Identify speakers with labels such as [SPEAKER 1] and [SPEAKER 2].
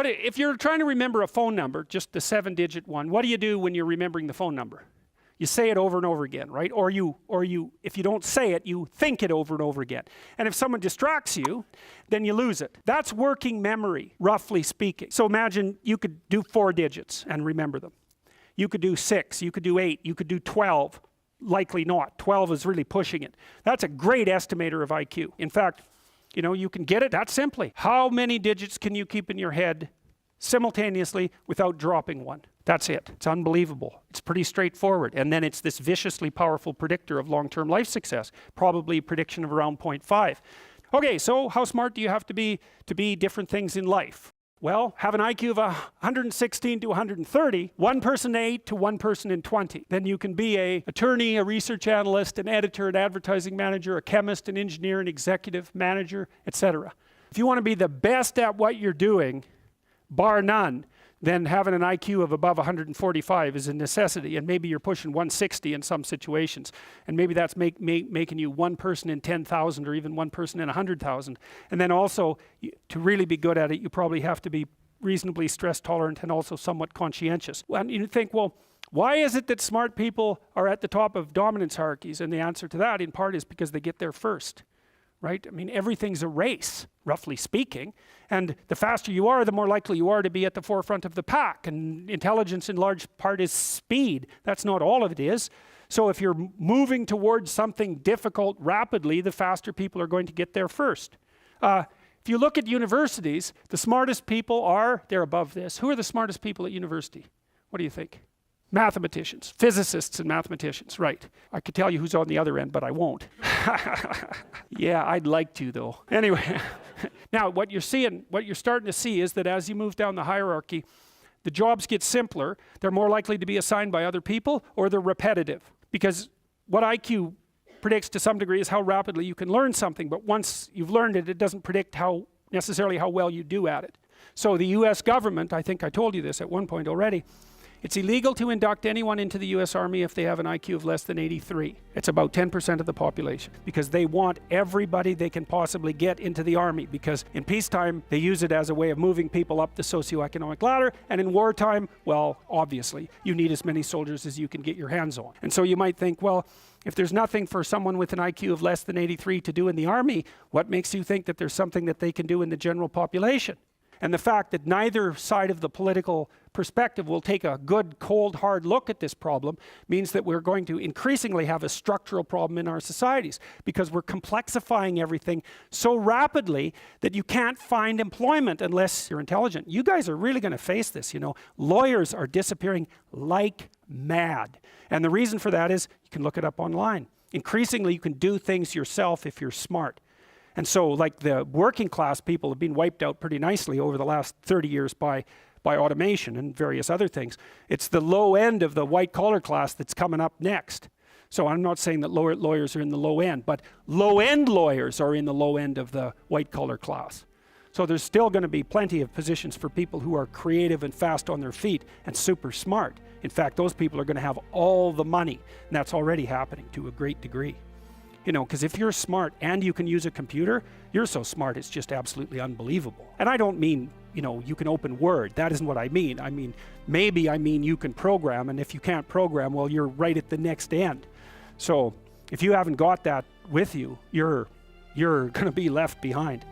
[SPEAKER 1] If you're trying to remember a phone number, just the 7-digit one, what do you do when you're remembering the phone number? You say it over and over again, right? Or if you don't say it, you think it over and over again. And if someone distracts you, then you lose it. That's working memory, roughly speaking. So imagine you could do 4 digits and remember them. You could do 6, you could do 8, you could do 12. Likely not. 12 is really pushing it. That's a great estimator of IQ. In fact, you know, you can get it that simply. How many digits can you keep in your head simultaneously without dropping one? That's it. It's unbelievable. It's pretty straightforward. And then it's this viciously powerful predictor of long-term life success. Probably a prediction of around 0.5. Okay, so how smart do you have to be different things in life? Well, have an IQ of 116 to 130, one person in 8 to one person in 20. Then you can be an attorney, a research analyst, an editor, an advertising manager, a chemist, an engineer, an executive manager, etc. If you want to be the best at what you're doing, bar none, then having an IQ of above 145 is a necessity, and maybe you're pushing 160 in some situations, and maybe that's making you one person in 10,000 or even one person in 100,000. And then also, to really be good at it, you probably have to be reasonably stress tolerant and also somewhat conscientious. And you think, well, why is it that smart people are at the top of dominance hierarchies? And the answer to that, in part, is because they get there first. Right? I mean, everything's a race, roughly speaking, and the faster you are, the more likely you are to be at the forefront of the pack, and intelligence in large part is speed. That's not all of it is. So if you're moving towards something difficult rapidly, the faster people are going to get there first. If you look at universities, the smartest people they're above this. Who are the smartest people at university? What do you think? Mathematicians, physicists and mathematicians, right. I could tell you who's on the other end, but I won't. Yeah, I'd like to though. Anyway, now what you're starting to see is that as you move down the hierarchy, the jobs get simpler, they're more likely to be assigned by other people, or they're repetitive. Because what IQ predicts to some degree is how rapidly you can learn something, but once you've learned it, it doesn't predict necessarily how well you do at it. So the US government, I think I told you this at one point already, it's illegal to induct anyone into the US Army if they have an IQ of less than 83. It's about 10% of the population, because they want everybody they can possibly get into the Army, because in peacetime they use it as a way of moving people up the socioeconomic ladder, and in wartime, well, obviously, you need as many soldiers as you can get your hands on. And so you might think, well, if there's nothing for someone with an IQ of less than 83 to do in the Army, what makes you think that there's something that they can do in the general population? And the fact that neither side of the political perspective will take a good, cold, hard look at this problem means that we're going to increasingly have a structural problem in our societies, because we're complexifying everything so rapidly that you can't find employment unless you're intelligent. You guys are really going to face this, you know. Lawyers are disappearing like mad. And the reason for that is, you can look it up online. Increasingly, you can do things yourself if you're smart. And so, like, the working class people have been wiped out pretty nicely over the last 30 years by automation and various other things. It's the low end of the white collar class that's coming up next. So I'm not saying that lawyers are in the low end, but low end lawyers are in the low end of the white collar class. So there's still going to be plenty of positions for people who are creative and fast on their feet and super smart. In fact, those people are going to have all the money, and that's already happening to a great degree. You know, because if you're smart and you can use a computer, you're so smart it's just absolutely unbelievable. And I don't mean, you know, you can open Word. That isn't what I mean. I mean, maybe I mean you can program, and if you can't program, well, you're right at the next end. So if you haven't got that with you, you're going to be left behind.